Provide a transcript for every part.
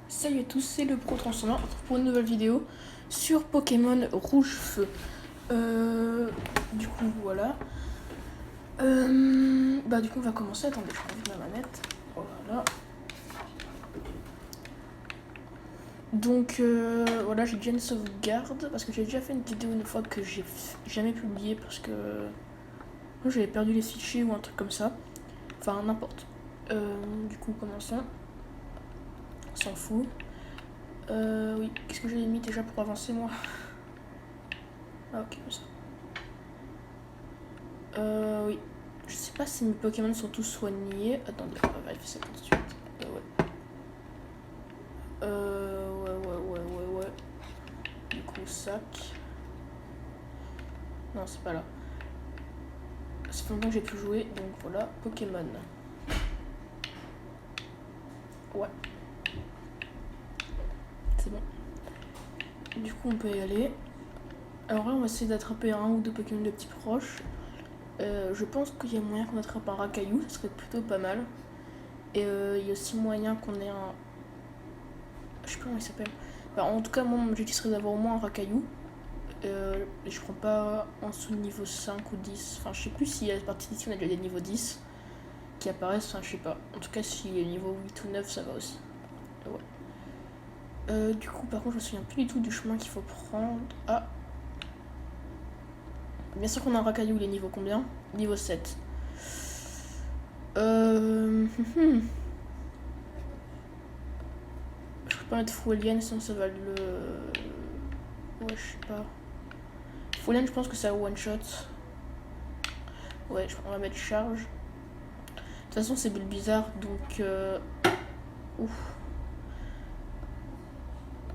Salut à tous, c'est le Pro Transformer. On se retrouve pour une nouvelle vidéo sur Pokémon Rouge Feu. Du coup, voilà. Du coup, on va commencer. Attendez, je prends vite ma manette. Voilà. Donc, voilà, j'ai déjà une sauvegarde parce que j'ai déjà fait une vidéo une fois que j'ai jamais publiée parce que moi j'avais perdu les fichiers ou un truc comme ça. Enfin, n'importe. Du coup, commençons. On s'en fout. Oui, qu'est-ce que j'ai mis déjà pour avancer moi? Ah, ok, comme ça. Oui. Je sais pas si mes Pokémon sont tous soignés. Attendez, on va vérifier ça tout de suite. Ouais. Ouais. Du coup, sac. Non, c'est pas là. Ça fait longtemps que j'ai pu jouer, donc voilà, Pokémon. Ouais. C'est bon. Du coup, on peut y aller. Alors là, on va essayer d'attraper un ou deux Pokémon de petits proches. Je pense qu'il y a moyen qu'on attrape un Racaillou, ça serait plutôt pas mal. Et il y a aussi moyen qu'on ait un... Je sais pas comment il s'appelle. En tout cas, moi, mon objectif serait d'avoir au moins un Racaillou. Je prends pas en dessous de niveau 5 ou 10. Enfin, je sais plus si à la partie d'ici on a déjà des niveaux 10 qui apparaissent. Enfin, je sais pas. En tout cas, si est niveau 8 ou 9, ça va aussi. Ouais. Du coup, par contre, je me souviens plus du tout du chemin qu'il faut prendre. Ah! Bien sûr qu'on a un Racaillou, il est niveau combien? Niveau 7. Je peux pas mettre Fouelienne, sinon ça va le... Ouais, je sais pas. Fouelienne, je pense que ça one shot. Ouais, on va mettre charge. De toute façon, c'est bizarre, donc... Ouf.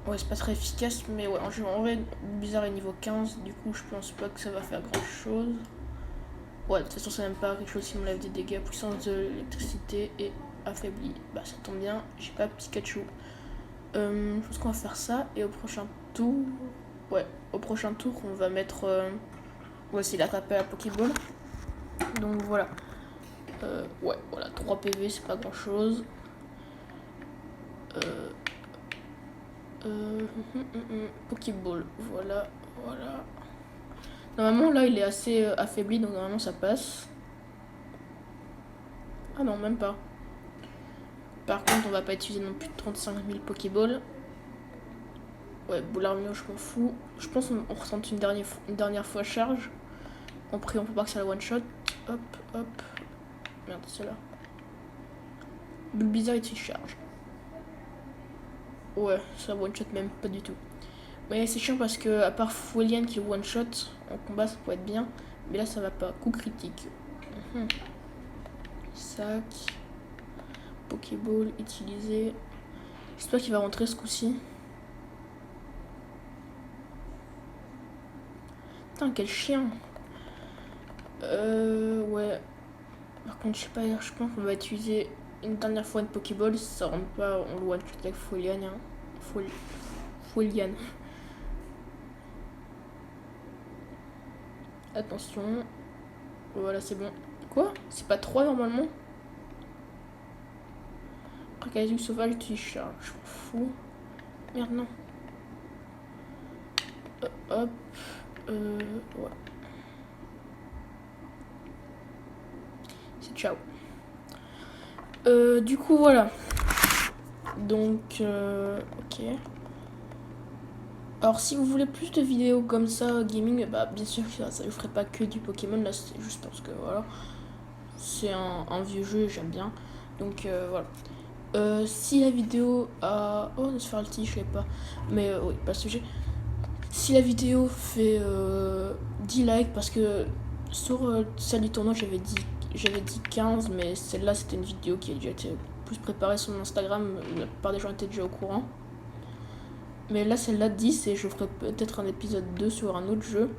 Ouais, c'est pas très efficace, mais ouais, en vrai, bizarre est niveau 15, du coup, je pense pas que ça va faire grand chose. Ouais, de toute façon, c'est même pas quelque chose qui m'enlève des dégâts. Puissance de l'électricité est affaiblie. Bah, ça tombe bien, j'ai pas Pikachu. Je pense qu'on va faire ça, et au prochain tour. Ouais, au prochain tour, on va mettre. On va essayer d'attraper la Pokéball. Donc voilà. Ouais, voilà, 3 PV, c'est pas grand chose. Pokéball, voilà. Normalement, là, il est assez affaibli, donc normalement, ça passe. Ah non, même pas. Par contre, on va pas utiliser non plus de 35 000 Pokéballs. Ouais, boule armure, je m'en fous. Je pense qu'on ressente une dernière fois charge. En priant pour pas que ça la one shot. Hop. Merde, c'est là. Boule bizarre utilise charge. Ouais, ça one shot même pas du tout. Mais c'est chiant parce que, à part Fouelienne qui one shot, en combat ça pourrait être bien. Mais là ça va pas. Coup critique. Sac. Pokéball utilisé. J'espère qu'il va rentrer ce coup-ci. Putain, quel chien. Ouais. Par contre, je sais pas, je pense qu'on va utiliser une dernière fois une Pokéball. Si ça rentre pas, on le one-shot avec Foueliane. Foueliane. Attention. Voilà, c'est bon. Quoi? C'est pas 3 normalement? Racaillou sauvage, tu charges. Je m'en fous. Merde, non. Hop. Ouais. C'est ciao. Du coup, voilà. Donc, ok. Alors, si vous voulez plus de vidéos comme ça, gaming, bah, bien sûr que ça je ferai pas que du Pokémon. Là, c'est juste parce que, voilà. C'est un vieux jeu, j'aime bien. Donc, voilà. Si la vidéo a... Oh, Nosferalti, je sais pas. Mais oui, pas le sujet. Si la vidéo fait 10 likes, parce que sur celle du tournoi, j'avais dit 15, mais celle-là, c'était une vidéo qui a déjà été plus préparée sur mon Instagram, où la plupart des gens étaient déjà au courant. Mais là, celle-là 10, et je ferai peut-être un épisode 2 sur un autre jeu.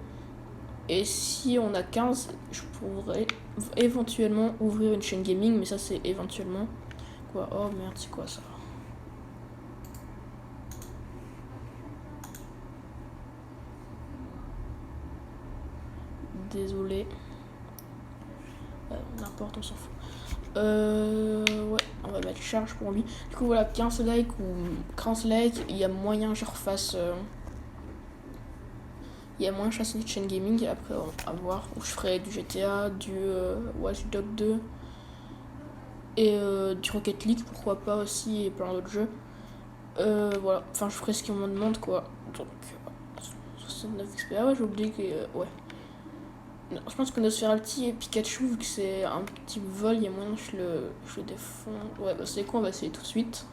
Et si on a 15, je pourrais éventuellement ouvrir une chaîne gaming, mais ça, c'est éventuellement. Quoi? Oh merde, c'est quoi ça? Désolé. N'importe, on s'en fout. Ouais, on va mettre charge pour lui. Du coup, voilà, 15 likes ou 15 likes, il y a moyen que je refasse. Il y a moyen que je fasse une chaîne gaming. Après, on va voir. Où je ferai du GTA, du Watch Dogs 2 et du Rocket League, pourquoi pas aussi, et plein d'autres jeux. Voilà, enfin, je ferai ce qu'on me demande, quoi. Donc, 69 XP. Ah ouais, j'ai oublié que. Ouais. Non, je pense que Nosferalti et Pikachu, vu que c'est un petit vol, il y a moyen que je le défends. Ouais, bah c'est quoi, on va essayer tout de suite.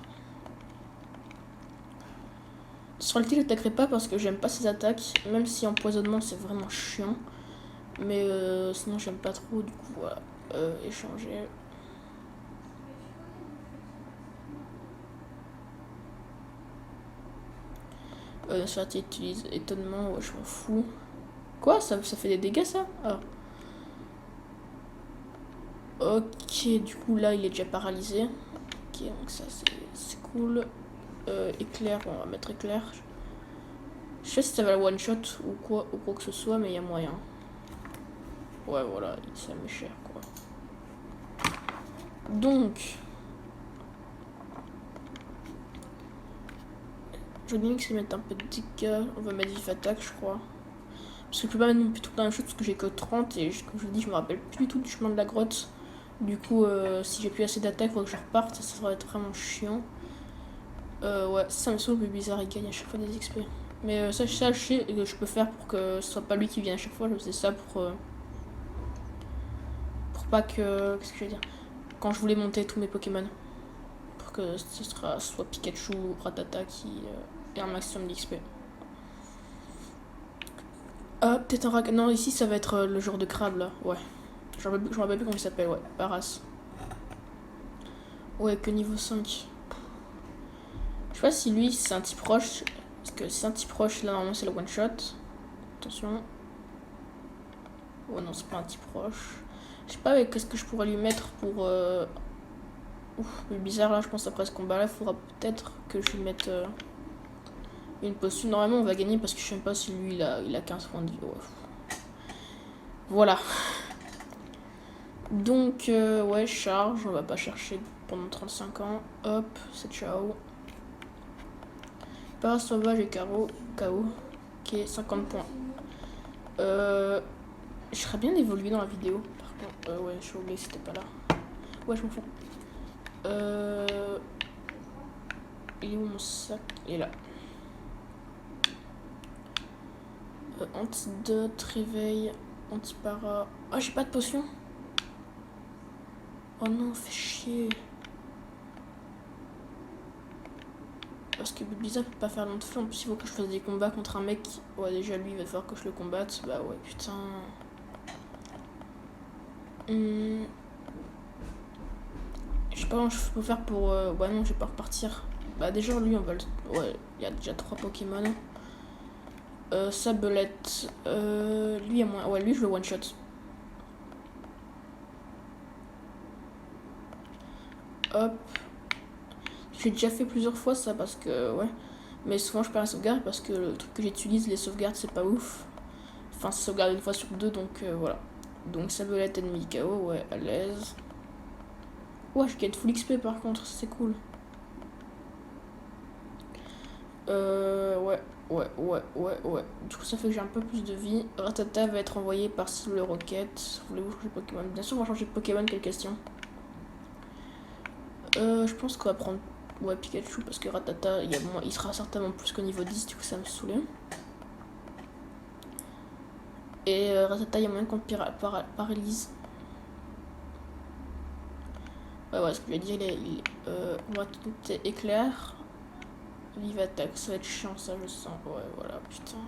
Nosferalti, je l'attaquerai pas parce que j'aime pas ses attaques, même si empoisonnement c'est vraiment chiant. Mais sinon, j'aime pas trop, du coup, voilà. Échanger. Nosferalti utilise étonnement, ouais, je m'en fous. Quoi, ça fait des dégâts ça? Ah. Ok, du coup là il est déjà paralysé. Ok, donc ça c'est cool. Éclair, on va mettre éclair. Je sais si ça va le one shot ou quoi que ce soit, mais il y a moyen. Ouais, voilà, ça met cher quoi. Donc, je veux bien que ça mette un peu de dégâts. On va mettre vif attaque, je crois. Parce que je peux pas mettre non plus tout le temps la même chose parce que j'ai que 30 et comme je vous dis, je me rappelle plus du tout du chemin de la grotte. Du coup, si j'ai plus assez d'attaque, il faut que je reparte. Ça va être vraiment chiant. Ouais, ça me saoule, le bizarre, il gagne à chaque fois des XP. Mais ça, je sais que je peux faire pour que ce soit pas lui qui vienne à chaque fois. Je faisais ça pour pas que. Qu'est-ce que je veux dire? Quand je voulais monter tous mes Pokémon. Pour que ce soit Pikachu ou Rattata qui ait un maximum d'XP. Ah, peut-être un rack. Non, ici ça va être le genre de crabe là. Ouais. Je me rappelle plus comment il s'appelle, ouais. Paras. Ouais, que niveau 5. Je sais pas si lui c'est un type roche. Parce que si c'est un type roche, là normalement c'est le one shot. Attention. Oh non, c'est pas un type roche. Je sais pas avec qu'est-ce que je pourrais lui mettre pour. Ouf, le bizarre là, je pense après ce combat là, il faudra peut-être que je lui mette une potion. Normalement, on va gagner parce que je sais même pas si lui il a 15 points de vie. Ouais. Voilà. Donc, ouais, charge. On va pas chercher pendant 35 ans. Hop, c'est ciao. Pas sauvage et KO. Ok, 50 points. Je serais bien évolué dans la vidéo. Par contre, ouais, je suis oublié, c'était pas là. Ouais, je m'en fous. Il est où mon sac? Il est là. Antidote, réveil, antipara. Ah, j'ai pas de potion. Oh non, fait chier. Parce que Blizzard peut pas faire long de feu. En plus, il faut que je fasse des combats contre un mec. Ouais, déjà lui, il va falloir que je le combatte. Bah ouais, putain. Je sais pas comment je peux faire pour. Ouais, non, je vais pas repartir. Bah, déjà, lui, on va le. Ouais, il y a déjà 3 Pokémon. Sabelette. Lui, à moins. Ouais, lui, je le one shot. Hop. J'ai déjà fait plusieurs fois ça parce que. Ouais. Mais souvent, je perds la sauvegarde parce que le truc que j'utilise, les sauvegardes, c'est pas ouf. Enfin, ça sauvegarde une fois sur deux, donc voilà. Donc, Sabelette ennemi KO, ouais, à l'aise. Ouais, je gagne full XP par contre, c'est cool. Ouais. Du coup, ça fait que j'ai un peu plus de vie. Rattata va être envoyé par le Rocket. Voulez-vous changer de Pokémon? Bien sûr, on va changer de Pokémon, quelle question. Je pense qu'on va prendre ouais, Pikachu parce que Rattata, il sera certainement plus qu'au niveau 10, du coup, ça me saoulait. Et Rattata, il y a moyen qu'on paralyse. Ouais, ce que je vais dire, on va tout éclair. Vive attaque, ça va être chiant ça, je sens. Ouais, voilà, putain.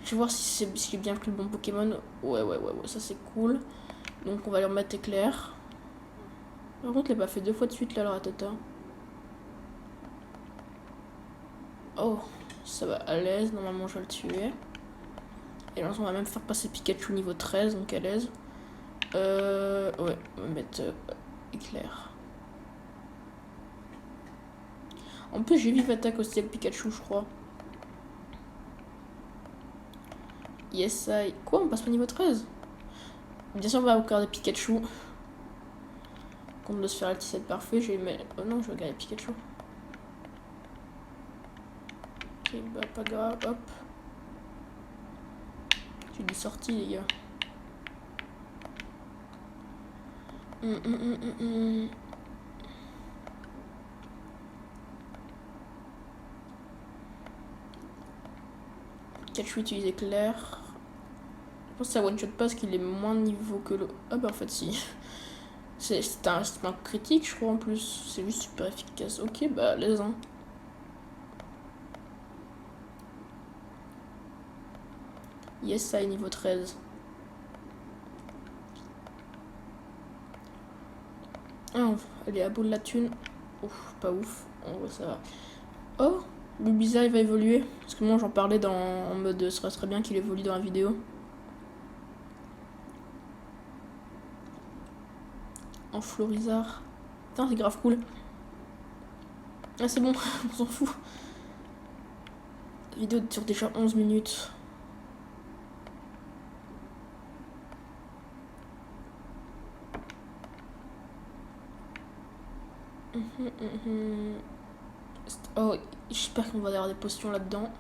Je vais voir si j'ai bien pris le bon Pokémon. Ouais, ça c'est cool. Donc on va leur mettre éclair. Par contre, il a pas fait 2 fois de suite là, le Rattata. Oh, ça va à l'aise, normalement je vais le tuer. Et là, on va même faire passer Pikachu niveau 13, donc à l'aise. Ouais, on va mettre éclair. En plus, j'ai vive attaque aussi avec Pikachu, je crois. Yes, I. Quoi, on passe pas niveau 13? Bien sûr, on va regarder Pikachu. Contre le Spheralty parfait, je vais mettre... Oh non, je vais regarder Pikachu. Ok, bah pas grave, hop. J'ai des sorties, les gars. Pikachu utilise éclair. Je pense que ça one shot pas parce qu'il est moins niveau que le. Ah bah en fait si. C'est un critique je crois en plus. C'est juste super efficace. Ok bah les uns. Yes ça est niveau 13. Ah, elle est à bout de la thune. Ouf, pas ouf. En vrai ça va. Oh, Bulbizarre il va évoluer. Parce que moi j'en parlais en mode ce serait très bien qu'il évolue dans la vidéo. En Florizard. Putain, c'est grave cool. Ah, c'est bon, on s'en fout. La vidéo dure déjà 11 minutes. Oh, j'espère qu'on va avoir des potions là-dedans.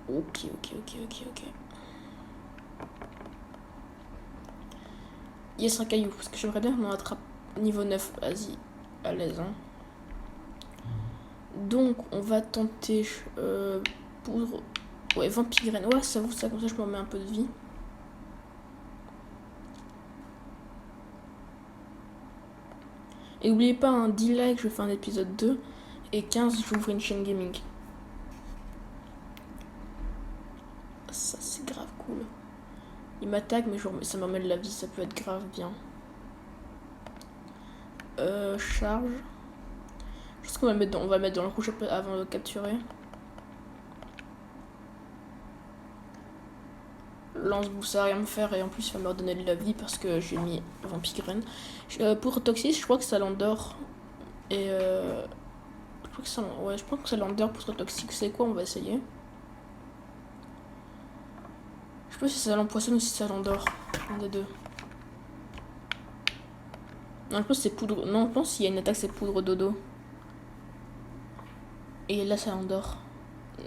Ok. Yes, un caillou, parce que j'aimerais bien qu'on en attrape niveau 9. Vas-y, à l'aise. Hein. Donc, on va tenter poudre. Ouais, vampigraine. Ouais, ça vous, ça, comme ça, je me remets un peu de vie. Et n'oubliez pas, un 10 likes, je fais un épisode 2. Et 15, j'ouvre une chaîne gaming. Ça, c'est grave cool. Il m'attaque, mais ça me remet de la vie, ça peut être grave bien. Charge. Je pense qu'on va le mettre dans le rouge avant de le capturer. Lance-boue, ça va rien me faire et en plus il va me redonner de la vie parce que j'ai mis Vampigraine. Pour Toxis, je crois que ça l'endort. Et je crois que ça, ouais, je pense que ça l'endort pour Toxique. C'est quoi? On va essayer. Je sais pas si ça l'empoisonne ou si ça l'endort. Un des deux. Non, je pense que c'est poudre. Non, je pense qu'il y a une attaque, c'est poudre dodo. Et là, ça l'endort.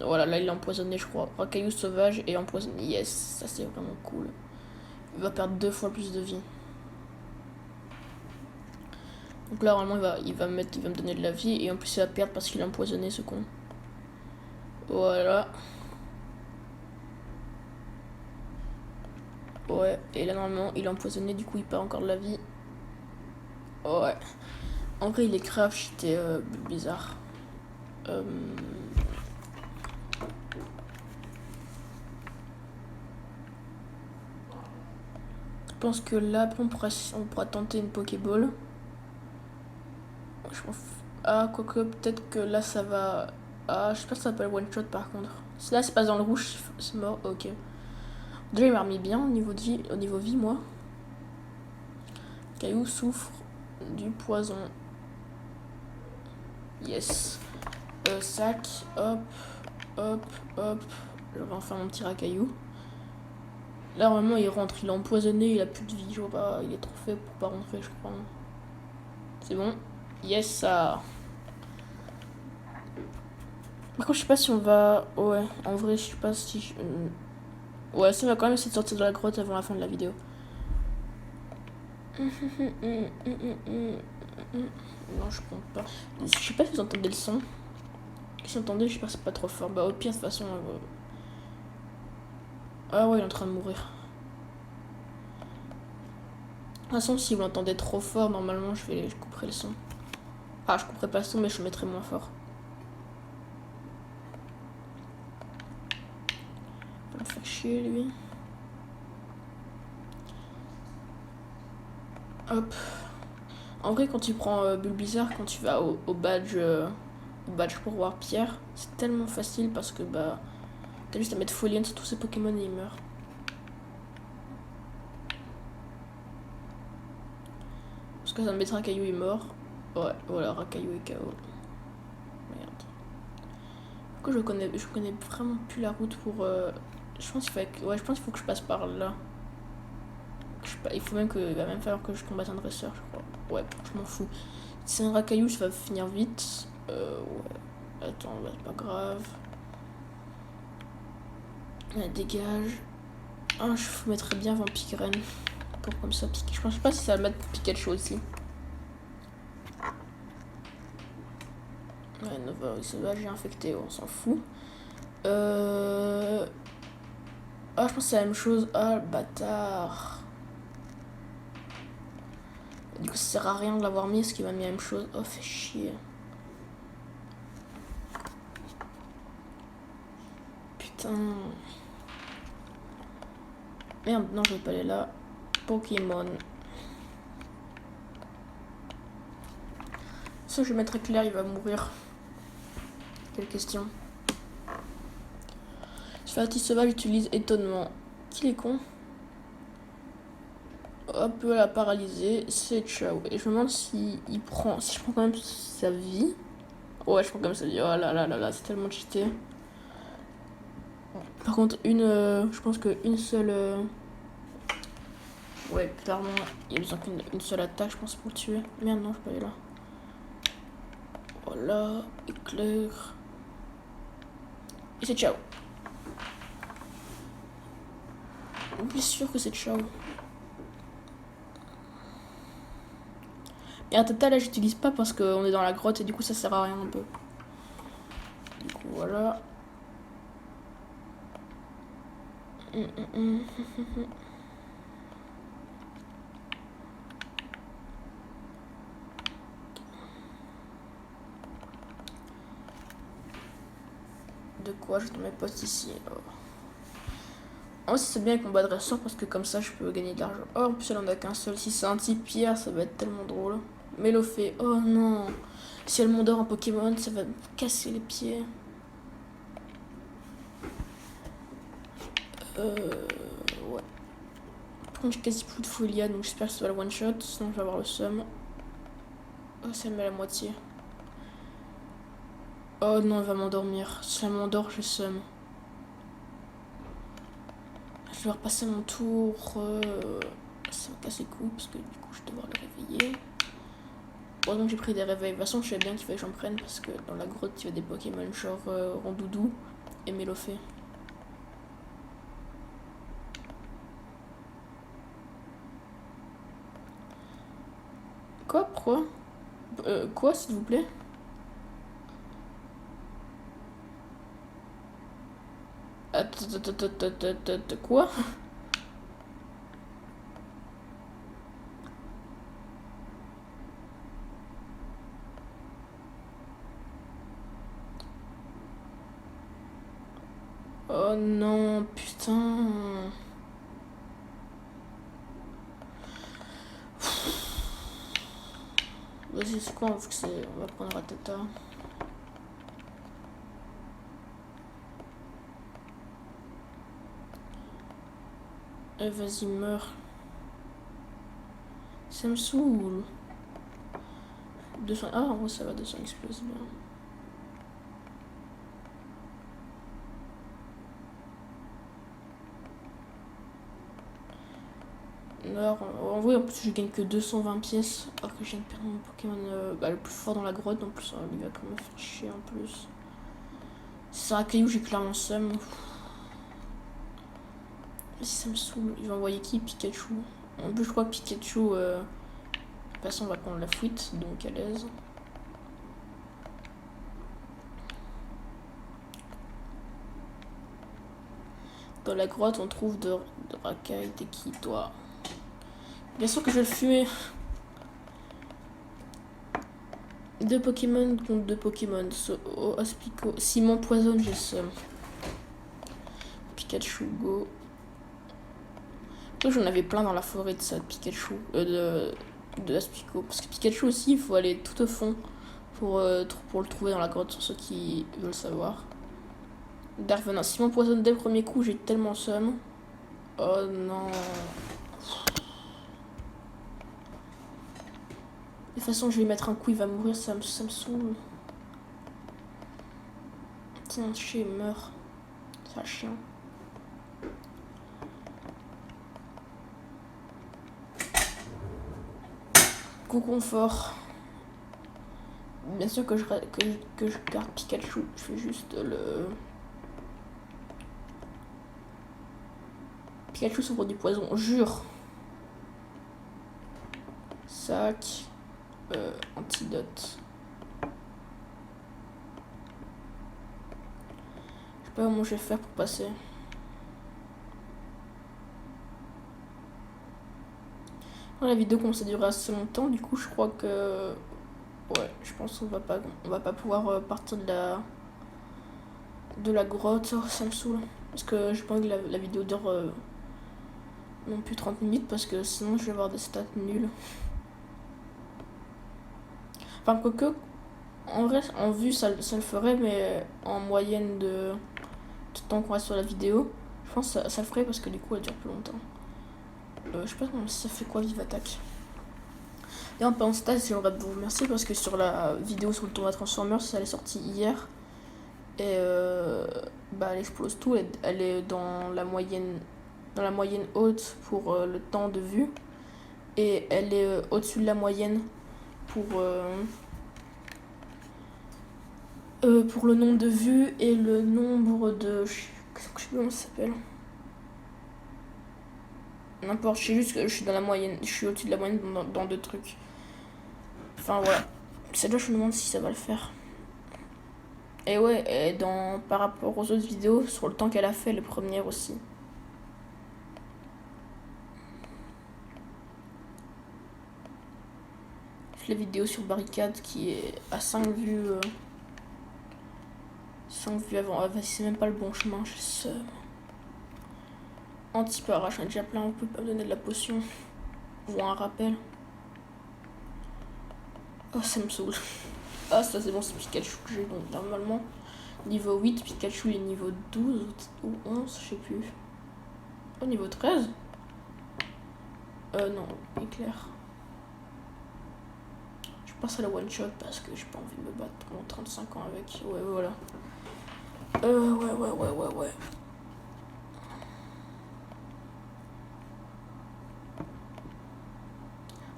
Voilà, là il est empoisonné, je crois. Racaillou sauvage et empoisonné. Yes, ça c'est vraiment cool. Il va perdre 2 fois plus de vie. Donc là, normalement, il va me donner de la vie. Et en plus, il va perdre parce qu'il est empoisonné, ce con. Voilà. Ouais, et là, normalement, il est empoisonné. Du coup, il perd encore de la vie. Ouais. En vrai, il est grave cheaté, bizarre. Je pense que là, après, on pourra tenter une Pokéball. Ah, quoique, peut-être que là, ça va... Ah, je sais pas si ça s'appelle one shot, par contre. Si là, c'est pas dans le rouge, c'est mort. Ok. Déjà, il m'a remis bien au niveau vie, moi. Caillou souffre du poison. Yes. Sac, hop. Je vais enfin mon petit racaillou. Là, normalement, il rentre, il est empoisonné, il a plus de vie. Je vois pas, il est trop fait pour pas rentrer, je crois. C'est bon. Yes, ça. Par contre, je sais pas si on va. Ouais, en vrai, je sais pas si. Ouais, ça va quand même essayer de sortir de la grotte avant la fin de la vidéo. Non, je compte pas. Je sais pas si vous entendez le son. Si vous entendez, je sais pas, c'est pas trop fort. Bah, au pire, de toute façon. Ah ouais, il est en train de mourir. De toute façon, si vous l'entendez trop fort, normalement, je couperai le son. Ah, je couperai pas le son, mais je mettrai moins fort. Il va me faire chier, lui. Hop. En vrai, quand tu prends Bulbizarre, quand tu vas au badge pour voir Pierre, c'est tellement facile parce que bah t'as juste à mettre Folienne sur tous ces Pokémon et ils meurent. Parce que ça me mettra Racaillou est mort. Ouais, voilà, Racaillou est KO. Merde. Pourquoi je connais vraiment plus la route pour... Je pense qu'il faut que je passe par là. Il faut même que... Il va même falloir que je combatte un dresseur, je crois. Ouais, je m'en fous. Si c'est un racaillou, ça va finir vite. Ouais. Attends, bah, c'est pas grave. Dégage. Ah, je mettrais bien avant Pikren. Pour comme ça, je pense pas si ça va mettre Pikachu aussi. Ouais, Nova sauvage et infecté, on s'en fout. Ah, je pense que c'est la même chose. Ah, le bâtard. Du coup, ça sert à rien de l'avoir mis, parce qu'il m'a mis la même chose. Oh, fait chier. Putain. Merde, non, je vais pas aller là. Pokémon. Ça, je vais mettre clair, il va mourir. Quelle question. Spheratis sauvage utilise étonnement. Qu'il est con. Hop, la paralyser, c'est ciao. Et je me demande si je prends quand même sa vie. Ouais, je prends comme ça vie. Oh là là là là, c'est tellement cheaté. Par contre, je pense qu'une seule... Ouais, clairement, il y a besoin qu'une seule attaque, je pense, pour le tuer. Merde, non, je peux aller là. Voilà, éclair. Et c'est ciao. Bien sûr que c'est ciao. Et un tata là j'utilise pas parce qu'on est dans la grotte et du coup ça sert à rien un peu. Du coup voilà. De quoi je te mets poste ici. En vrai c'est bien avec mon bas dresseur parce que comme ça je peux gagner de l'argent. Oh en plus elle en a qu'un seul. Si c'est un type pierre ça va être tellement drôle. Mélofée. Oh non. Si elle m'endort en Pokémon ça va me casser les pieds. Ouais. Par contre j'ai quasi plus de folia donc j'espère que ça va le one shot. Sinon je vais avoir le seum. Oh ça me met la moitié. Oh non elle va m'endormir. Si elle m'endort j'ai seum. Je vais repasser mon tour. Ça va casser les couilles parce que du coup je vais devoir le réveiller. Heureusement que j'ai pris des réveils. De toute façon je sais bien qu'il fallait que j'en prenne parce que dans la grotte il y a des Pokémon genre Rondoudou et Mélofée. Quoi? Pourquoi? Quoi s'il vous plaît? Quoi? Oh non, putain. Vas-y, c'est quoi? On va prendre Rattata. Vas-y, meurs. Ça me saoule. 200... Ah, en vrai, ça va, 200 explose bien. Alors, en vrai, en plus, je gagne que 220 pièces. Alors que je viens de perdre mon Pokémon le plus fort dans la grotte. En plus, il va quand même faire chier en plus. Si c'est un caillou, j'ai clairement seum. Si ça me saoule, il va envoyer qui? Pikachu. En plus, je crois que Pikachu. De toute façon, on va prendre la fuite, donc à l'aise. Dans la grotte, on trouve de racailles. T'es qui, toi? Bien sûr que je vais le fumer. 2 Pokémon contre 2 Pokémon. Aspico. S'il m'empoisonne, j'ai seum. Pikachu, go. Après, j'en avais plein dans la forêt de ça, de Pikachu. De Aspico. Parce que Pikachu aussi, il faut aller tout au fond pour le trouver dans la grotte, sur ceux qui veulent savoir. Darvenin. Si m'empoisonne dès le premier coup, j'ai tellement seum. Oh non. De toute façon, je vais mettre un coup, il va mourir, ça me saoule. sinon Chez meurt. C'est un chien. Coup confort. Bien sûr que je garde Pikachu. Je fais juste le... Pikachu souffre du poison, jure. Sac. Antidote. Je sais pas comment je vais faire pour passer. La vidéo commence à durer assez longtemps, du coup je crois que... Ouais, je pense qu'on va pas pouvoir partir de la grotte, oh, ça me saoule. Parce que j'ai pas envie que la vidéo dure non plus 30 minutes, parce que sinon je vais avoir des stats nuls. Enfin, quoique, en vrai, en vue ça le ferait, mais en moyenne de temps qu'on reste sur la vidéo, je pense que ça le ferait, parce que du coup elle dure plus longtemps. Je sais pas si ça fait quoi Vive Attaque. Et en pendant ce temps, j'aimerais vous remercier parce que sur la vidéo sur le tournoi Transformers, elle est sortie hier. Et elle explose tout. Elle est dans la moyenne haute pour le temps de vue. Et elle est au-dessus de la moyenne pour le nombre de vues et le nombre de... Je sais plus comment ça s'appelle. N'importe, je sais juste que je suis dans la moyenne. Je suis au-dessus de la moyenne dans deux trucs. Enfin voilà. Celle-là, je me demande si ça va le faire. Et ouais, et par rapport aux autres vidéos, sur le temps qu'elle a fait, les premières aussi. La vidéo sur Barricade qui est à 5 vues. 5 vues avant. C'est même pas le bon chemin, je sais. Anti-para, j'en ai déjà plein, on peut pas me donner de la potion. Ou un rappel. Oh, ça me saoule. Ah, ça c'est bon, c'est Pikachu que j'ai. Donc normalement, niveau 8, Pikachu est niveau 12 ou 11, je sais plus. Au niveau 13 non, éclair. Je passe à la one shot parce que j'ai pas envie de me battre pendant 35 ans avec. Ouais, voilà. Ouais.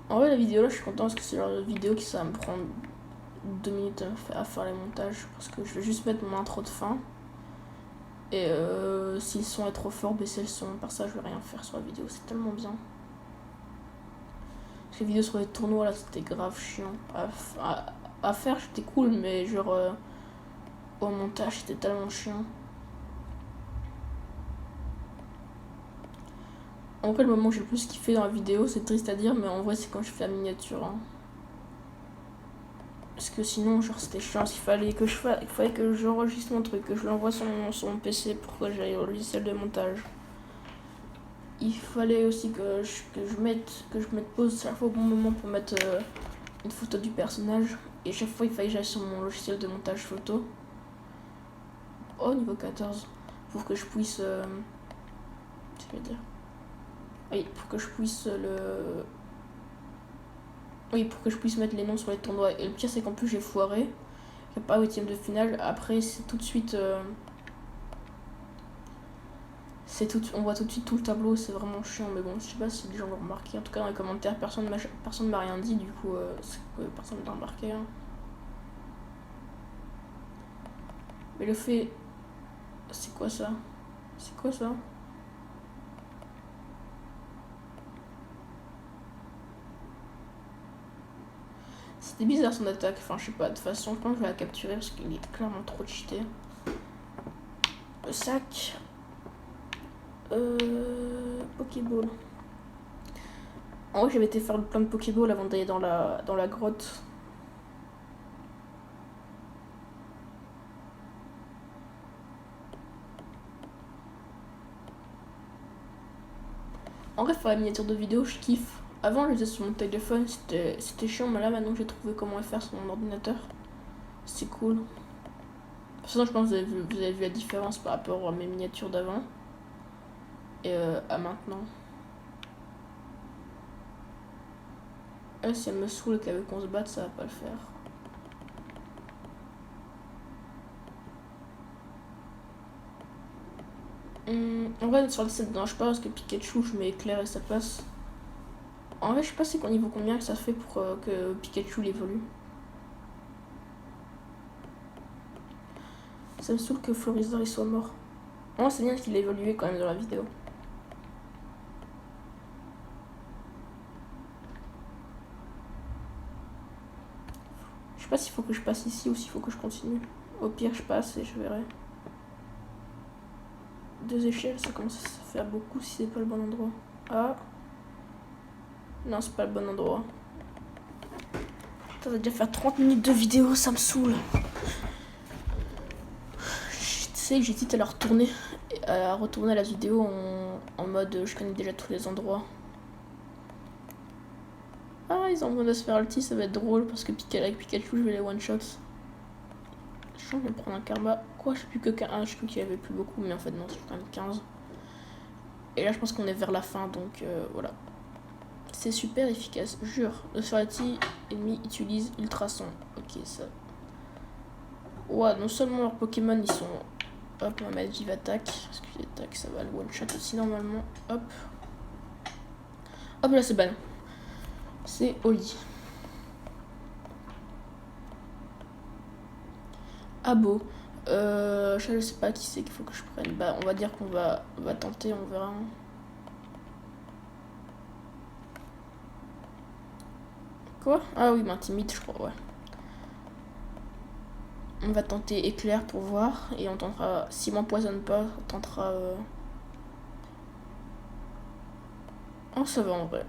En vrai, la vidéo là, je suis content parce que c'est le genre de vidéo qui ça va me prendre 2 minutes à faire les montages parce que je vais juste mettre mon intro de fin. Et si le son est trop fort, baisser le son. Par ça, je vais rien faire sur la vidéo, c'est tellement bien. Parce que les vidéos sur les tournois là, c'était grave chiant. À faire, c'était cool, mais genre au montage, c'était tellement chiant. En vrai, le moment où j'ai le plus kiffé dans la vidéo, c'est triste à dire, mais en vrai, c'est quand je fais la miniature. Hein. Parce que sinon, genre, c'était chiant. Il fallait que j'enregistre mon truc, que je l'envoie sur mon PC pour que j'aille au logiciel de montage. Il fallait aussi que je mette pause chaque fois au bon moment pour mettre une photo du personnage. Et chaque fois, il fallait que j'aille sur mon logiciel de montage photo. Oh, niveau 14. Pour que je puisse... qu'est-ce que je veux dire ? Oui, pour que je puisse pour que je puisse mettre les noms sur les tournois. Et le pire, c'est qu'en plus, j'ai foiré. Il n'y a pas 8ème de finale. Après, c'est tout de suite... on voit tout de suite tout le tableau, c'est vraiment chiant. Mais bon, je sais pas si les gens l'ont remarqué. En tout cas, dans les commentaires, personne ne m'a rien dit. Du coup, personne ne l'a remarqué. Hein. Mais le fait... C'est quoi ça ? C'était bizarre son attaque, enfin je sais pas, de toute façon je pense que je vais la capturer parce qu'il est clairement trop cheaté. Le sac. Pokéball. En vrai j'avais été faire plein de Pokéball avant d'aller dans la grotte. En vrai, pour la miniature de vidéo, je kiffe. Avant, j'étais sur mon téléphone, c'était chiant, mais là, maintenant, j'ai trouvé comment le faire sur mon ordinateur. C'est cool. De toute façon, je pense que vous avez vu la différence par rapport à mes miniatures d'avant et à maintenant. Si elle me saoule et qu'elle veut qu'on se batte, ça va pas le faire. En vrai, sur le ça me dérange pas parce que Pikachu, je mets éclair et ça passe. En vrai, je sais pas c'est qu'au niveau combien que ça fait pour que Pikachu l'évolue. Ça me saoule que Florizard il soit mort. En vrai, c'est bien qu'il ait évolué quand même dans la vidéo. Je sais pas s'il faut que je passe ici ou s'il faut que je continue. Au pire, je passe et je verrai. 2 échelles, ça commence à faire beaucoup si c'est pas le bon endroit. Ah. Non, c'est pas le bon endroit. Ça va déjà faire 30 minutes de vidéo, ça me saoule. Tu sais que j'hésite à retourner la vidéo en mode je connais déjà tous les endroits. Ah, ils envoient Nosferalti, ça va être drôle parce que avec Pikachu, je vais les one-shots. Je sens que je vais prendre un karma. Quoi, je sais plus que 1, je sais qu'il y avait plus beaucoup, mais en fait, non, c'est quand même 15. Et là, je pense qu'on est vers la fin, donc voilà. C'est super efficace, jure. Nosferalti, ennemi utilise ultrason. Ok, ça. Ouais, non seulement leurs Pokémon, ils sont. Hop, on va mettre Vive Attack. Parce que Vive Attack, ça va le one-shot aussi normalement. Hop. Hop, là, c'est ban. C'est Oli. Abo. Je sais pas qui c'est qu'il faut que je prenne. Bah, on va dire qu'on va tenter, on verra. Quoi? Ah oui, m'intimide, je crois, ouais. On va tenter éclair pour voir. Et on tentera, s'il m'empoisonne pas, on tentera... Oh, ça va en vrai.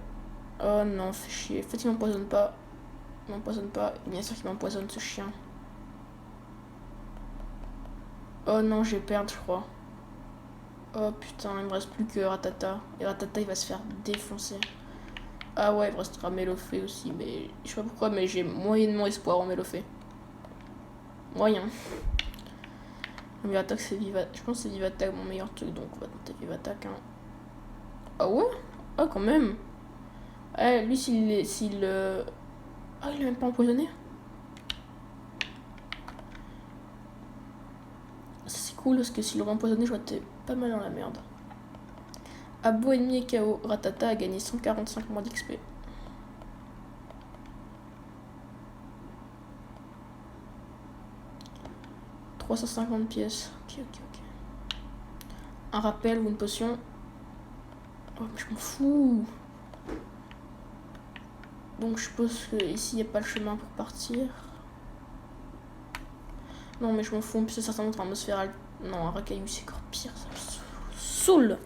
Oh non, fait chier. En fait, il m'empoisonne pas. Il m'empoisonne pas. Bien sûr qu'il m'empoisonne, ce chien. Oh non, je vais perdre, je crois. Oh putain, il me reste plus que Ratata. Et Ratata, il va se faire défoncer. Ah ouais, il me restera Mélofée aussi. Mais je sais pas pourquoi, mais j'ai moyennement espoir en Mélofée. Moyen. Vive Attack, c'est Viva. Je pense que c'est Vive Attack mon meilleur truc, donc on va tenter Vive Attack. Hein. Ah ouais? Ah, quand même. Eh, lui, s'il. Ah, il est même pas empoisonné? Ça, c'est cool parce que s'il l'aurait empoisonné, j'aurais été pas mal dans la merde. Abo ennemi et KO. Ratata a gagné 145 mois d'XP. « 350 pièces. Ok. Un rappel ou une potion. Oh, mais je m'en fous. Donc je suppose qu'ici, il n'y a pas le chemin pour partir. Non, mais je m'en fous. En plus, c'est certainement un Nosferalti. Non, un Racaillou, c'est encore pire. Ça me saoule.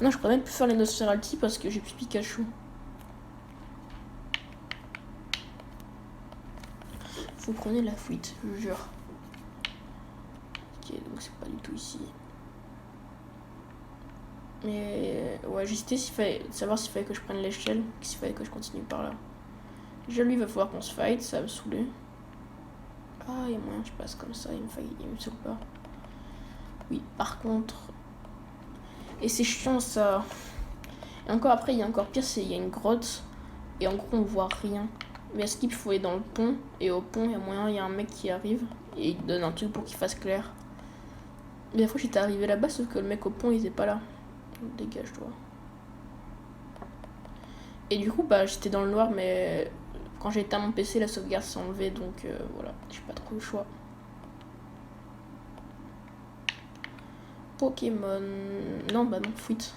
Non, je pourrais même plus faire les Nosferalti parce que j'ai plus Pikachu. Vous prenez la fuite, je jure. Ok, donc c'est pas du tout ici. Mais ouais, j'hésitais savoir s'il fallait que je prenne l'échelle, s'il fallait que je continue par là. Déjà, lui, il va falloir qu'on se fight, ça va me saouler. Ah, il y a moyen que je passe comme ça, il me saoule pas. Oui, par contre... Et c'est chiant, ça. Et encore après, il y a encore pire, il y a une grotte, et en gros, on voit rien. Mais à Skip, il faut aller dans le pont, et au pont, il y a moyen, il y a un mec qui arrive, et il donne un truc pour qu'il fasse clair. Mais la fois, j'étais arrivé là-bas, sauf que le mec au pont, il était pas là. Dégage-toi. Et du coup, bah, j'étais dans le noir, mais quand j'ai éteint mon PC, la sauvegarde s'est enlevée, donc voilà, j'ai pas trop le choix. Pokémon... Non, bah non, fuite.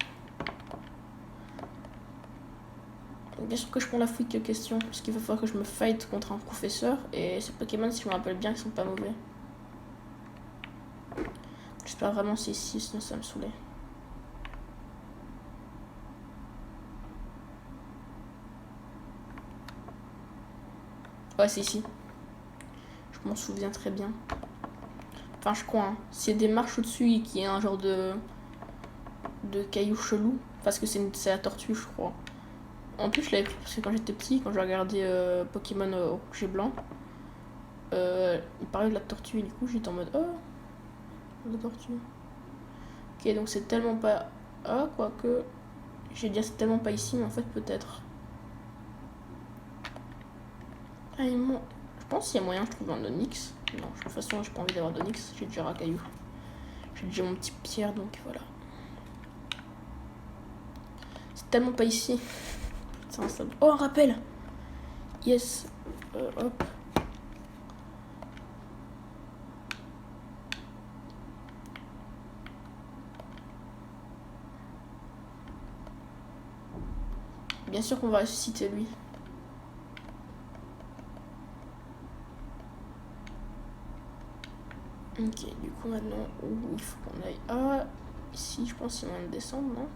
Bien sûr que je prends la fuite question, parce qu'il va falloir que je me fight contre un professeur, et ces Pokémon, si je me rappelle bien, ils sont pas mauvais. J'espère vraiment c'est ici, sinon ça me saoulait. Ouais, c'est ici. Je m'en souviens très bien. Enfin, je crois. Hein. S'il y a des marches au-dessus et qu'il y a un genre de caillou chelou, parce que c'est la tortue, je crois. En plus, je l'avais pris parce que quand j'étais petit, quand je regardais Pokémon rouge et blanc, il parlait de la tortue et du coup, j'étais en mode oh, la tortue. Ok, donc c'est tellement pas. Ah, quoique. J'ai dit c'est tellement pas ici, mais en fait, peut-être. Ah, je pense qu'il y a moyen que je trouve un Onix. Non, de toute façon, j'ai pas envie d'avoir d'Onix. J'ai déjà Racaillou. J'ai déjà mon petit pierre, donc voilà. tellement pas ici. Putain, ça... Oh, un rappel. Yes. Hop. Bien sûr qu'on va ressusciter lui. Ok, du coup maintenant, où il faut qu'on aille? Ah, ici, je pense qu'il y a moyen de descendre, non?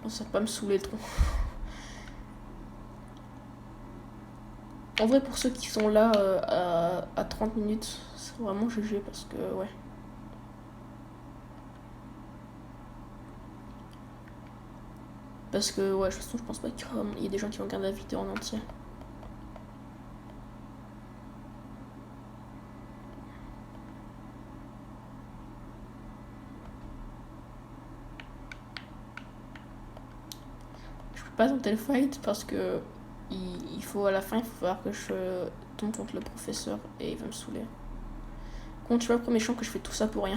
Oh, ça va pas me saouler trop. En vrai, pour ceux qui sont là à 30 minutes, c'est vraiment GG parce que, ouais. Parce que, ouais, de toute façon, je pense pas qu'il y ait des gens qui vont regarder la vidéo en entier. Je peux pas tenter le fight parce que il faut à la fin, il faut falloir que je tombe contre le professeur et il va me saouler. Contre, tu vois, le premier méchant que je fais tout ça pour rien.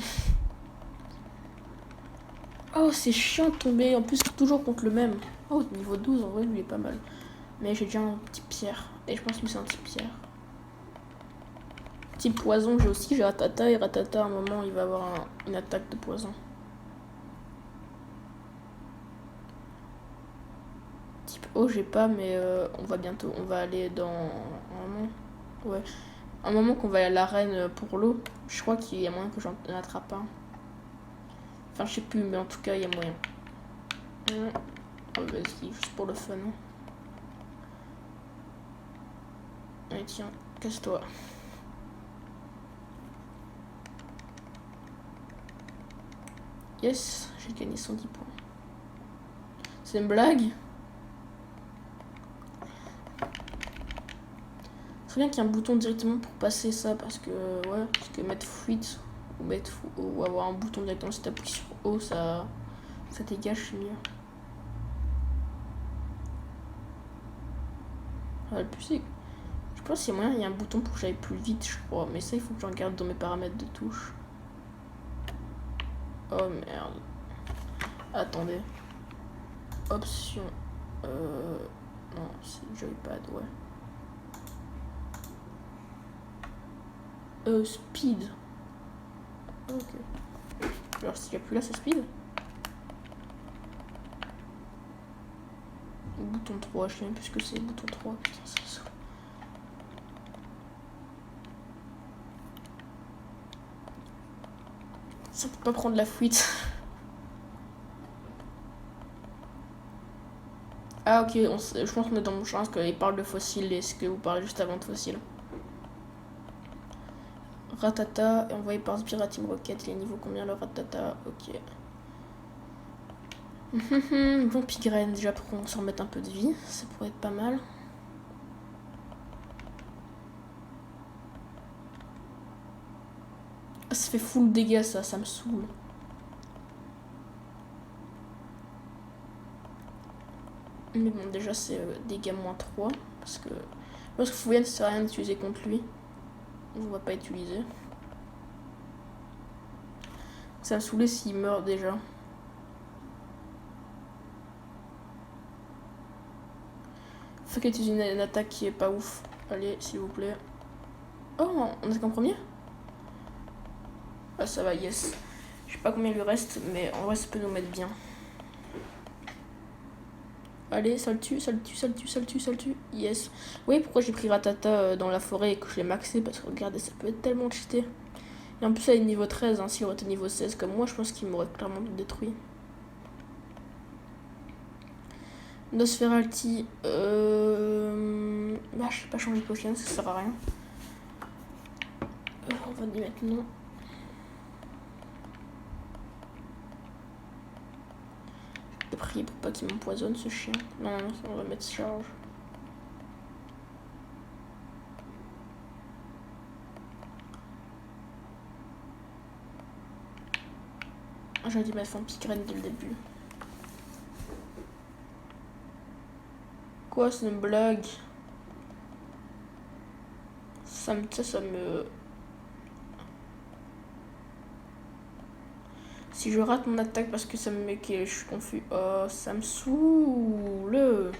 Oh, c'est chiant de tomber, en plus toujours contre le même. Oh, niveau 12, en vrai, lui est pas mal. Mais j'ai déjà un petit pierre, et je pense que lui c'est un petit pierre. Petit poison, j'ai Ratata, et Ratata à un moment il va avoir une attaque de poison. Type O j'ai pas, mais on va aller dans un moment. Ouais. Un moment qu'on va aller à l'arène pour l'eau, je crois qu'il y a moyen que j'en attrape un. Enfin je sais plus, mais en tout cas il y a moyen. Oh, vas-y, juste pour le fun. Allez tiens, casse-toi. Yes, j'ai gagné 110 points. C'est une blague? C'est bien qu'il y ait un bouton directement pour passer ça parce que ouais, parce que mettre fuite ou avoir un bouton directement si t'appuies sur O, ça dégage, c'est mieux. Ah, le plus c'est, je pense qu'il y a moyen, il y a un bouton pour que j'aille plus vite, je crois, mais ça il faut que je regarde dans mes paramètres de touche. Oh merde. Attendez. Option. Non, c'est joypad, ouais. Speed. Ok. Alors s'il n'y a plus là, c'est speed. Bouton 3, je sais même plus ce que c'est, bouton 3. Putain, c'est ça. Ça peut pas prendre la fuite. Ah ok, je pense qu'on est dans mon champ parce qu'il parle de fossiles et ce que vous parlez juste avant de fossiles. Ratata, envoyé par Spira Team Rocket, il est niveau combien le Ratata? Ok. Vampigraine, déjà pour qu'on s'en remette un peu de vie, ça pourrait être pas mal. Ah, ça fait full dégâts ça me saoule. Mais bon, déjà c'est dégâts moins 3, parce que Fouillane ça sert à rien d'utiliser contre lui. On va pas utiliser. Ça me saoulait s'il meurt déjà. Faut qu'il utilise une attaque qui est pas ouf. Allez, s'il vous plaît. Oh, on est qu'en premier? Ah ça va, yes. Je sais pas combien il lui reste, mais en vrai ça peut nous mettre bien. Allez, ça le tue, ça le tue, ça le tue, ça le tue, ça le tue. Yes. Oui, pourquoi j'ai pris Ratata dans la forêt et que je l'ai maxé? Parce que regardez, ça peut être tellement cheaté. Et en plus, elle est niveau 13. Hein. S'il aurait été niveau 16 comme moi, je pense qu'il m'aurait clairement détruit. Nosferalti. Bah, je sais pas changer de Pokémon, ça sert à rien. On va dire maintenant. Je vais prier pour pas qu'il m'empoisonne ce chien. Non, non, on va mettre charge. J'aurais dû mettre Vampigraine dès le début. Quoi, c'est une blague? Ça me... Si je rate mon attaque parce que ça me met que je suis confus. Oh, ça me saoule.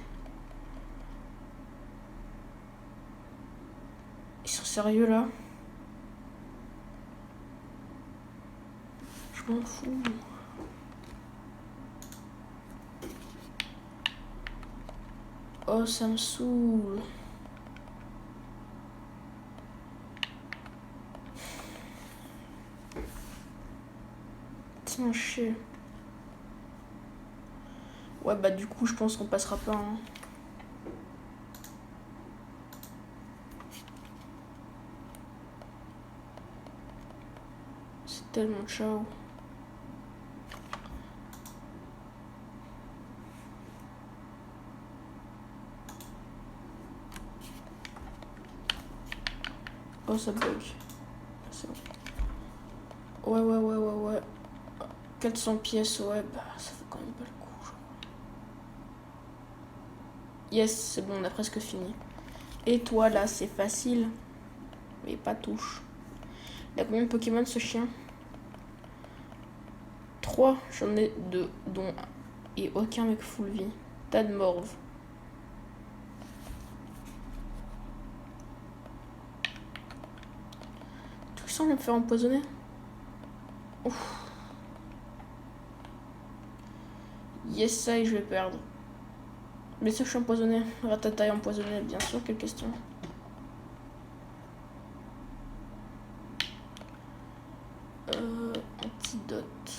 Ils sont sérieux là? Je m'en fous. Oh, ça me saoule. Tiens, chier. Ouais, bah du coup, je pense qu'on passera pas. Hein. C'est tellement ciao. Oh, ça bug. C'est bon. Ouais. 400 pièces, ouais, bah ça fait quand même pas le coup. Genre. Yes, c'est bon, on a presque fini. Et toi, là, c'est facile. Mais pas touche. Il a combien de Pokémon, ce chien? 3, j'en ai 2, dont et aucun avec full vie. Tas de morve. Tout ça, on va me faire empoisonner. Ouf. Yes, ça et je vais perdre. Mais ça, je suis empoisonné. Ratata est empoisonné, bien sûr, quelle question. Antidote.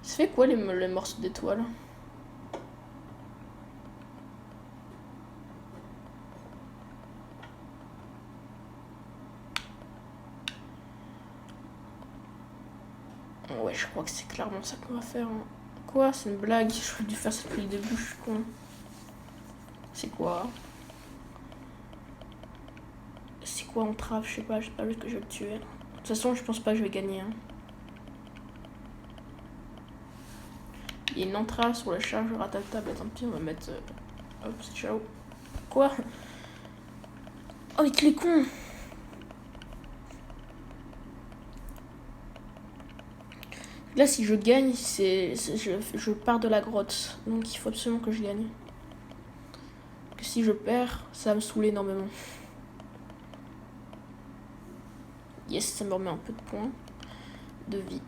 Ça fait quoi les morceaux d'étoiles? Ouais, je crois que c'est clairement ça qu'on va faire. Hein. Quoi? C'est une blague? J'aurais dû faire ça depuis le début, je suis con. C'est quoi? C'est quoi entrave? Je sais pas juste que je vais le tuer. De toute façon, je pense pas que je vais gagner. Hein. Il y a une entrave sur la charge Ratata. Bah tant pis, on va mettre... Hop, c'est ciao. Quoi? Oh, il est con! Là, si je gagne, je pars de la grotte. Donc, il faut absolument que je gagne. Que si je perds, ça va me saouler énormément. Yes, ça me remet un peu de points de vie.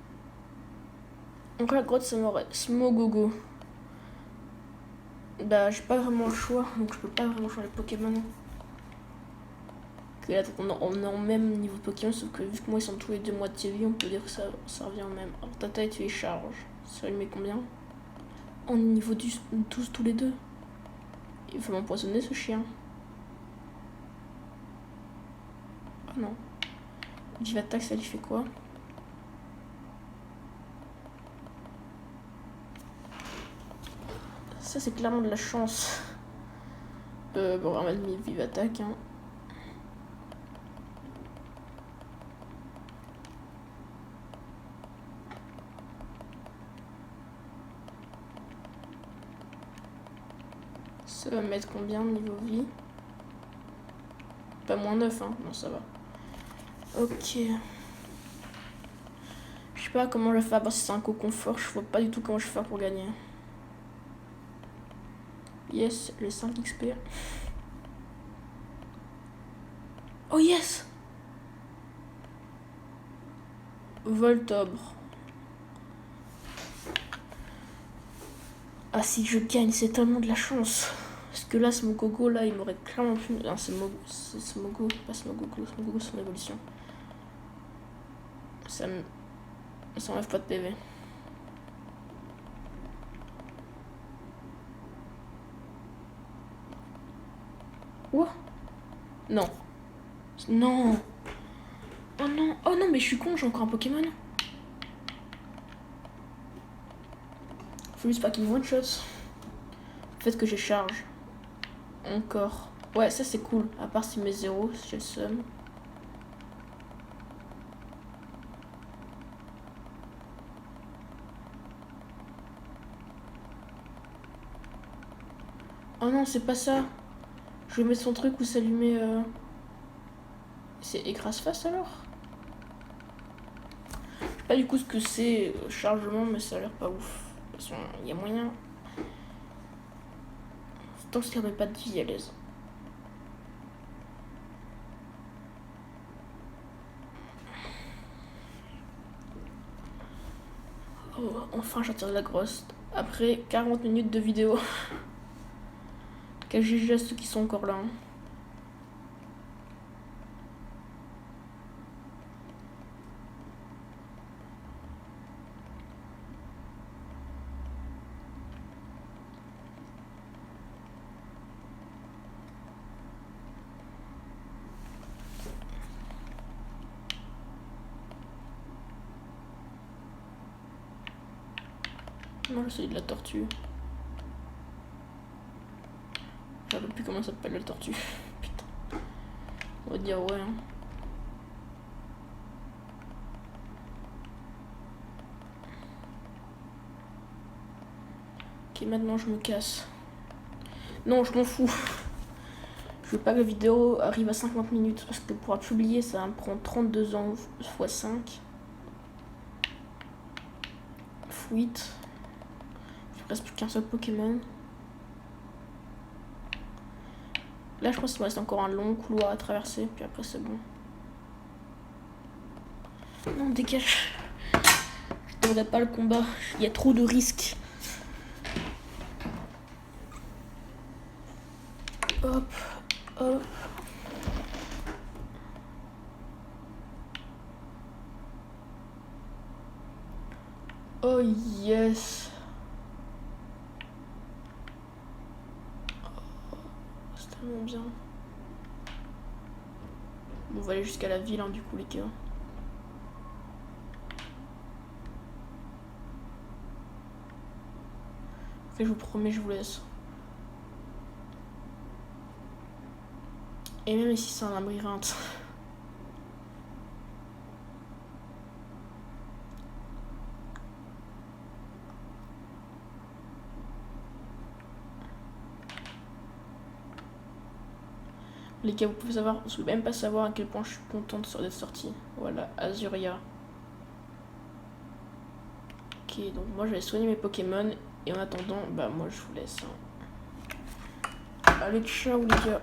Donc, la grotte, ça m'aurait Smogogo. Bah, j'ai pas vraiment le choix. Donc, je peux pas vraiment changer de Pokémon. Que là, on est en même niveau de Pokémon. Sauf que vu que moi, ils sont tous les deux moitié vie, on peut dire que ça revient au même. Alors, Tata, tu les charges. Ça lui met combien? On est niveau du 12 tous les deux. Il faut m'empoisonner ce chien. Oh non. Vive attaque, ça lui fait quoi? Ça c'est clairement de la chance. Bon, on va mettre vive attaque. Hein. Ça va mettre combien de niveau vie? Pas moins 9, hein. Non, ça va. Ok. Je sais pas comment je vais faire, parce que c'est un cocon fort, je vois pas du tout comment je vais faire pour gagner. Yes, les 5 XP. Oh yes! Voltobre. Ah si je gagne, c'est tellement de la chance. Parce que là, Smogogo, là, il m'aurait clairement pu... Ah, c'est Smogo, pas Smogogo, Smogogo, c'est son évolution. Ça enlève pas de PV. Quoi? Non. Non. Oh non. Oh non, mais je suis con, j'ai encore un Pokémon. Faut juste pas qu'il me one-shot. Le fait que je charge. Encore. Ouais, ça c'est cool. À part si mes 0, j'ai le seum. Oh non, c'est pas ça. Je vais mettre son truc où ça lui met... C'est écrase face alors? pas du coup ce que c'est chargement, mais ça a l'air pas ouf. De toute façon, il y a moyen. Tant qu'il n'y aurait pas de vie à l'aise. Oh, enfin, j'en tire de la grosse. Après 40 minutes de vidéo. Quel GG à ceux qui sont encore là. Hein. Non, c'est de la tortue. Je ne sais plus comment ça s'appelle la tortue. Putain. On va dire ouais. Hein. Ok, maintenant je me casse. Non, je m'en fous. Je veux pas que la vidéo arrive à 50 minutes parce que pour la publier, ça va me prendre 32 ans x 5. Fuite. Il ne reste plus qu'un seul Pokémon. Là, je pense qu'il me reste encore un long couloir à traverser, puis après, c'est bon. Non, dégage. Je ne devrais pas le combat. Il y a trop de risques. Hop, hop. Oh yes. C'est tellement bien. Bon, on va aller jusqu'à la ville, hein, du coup, les gars. Ok, je vous promets, je vous laisse. Et même ici, c'est un labyrinthe. Les gars, vous pouvez même pas savoir à quel point je suis contente d'être sortie. Voilà, Azuria. Ok, donc moi je vais soigner mes Pokémon. Et en attendant, bah moi je vous laisse. Hein. Allez, ciao les gars.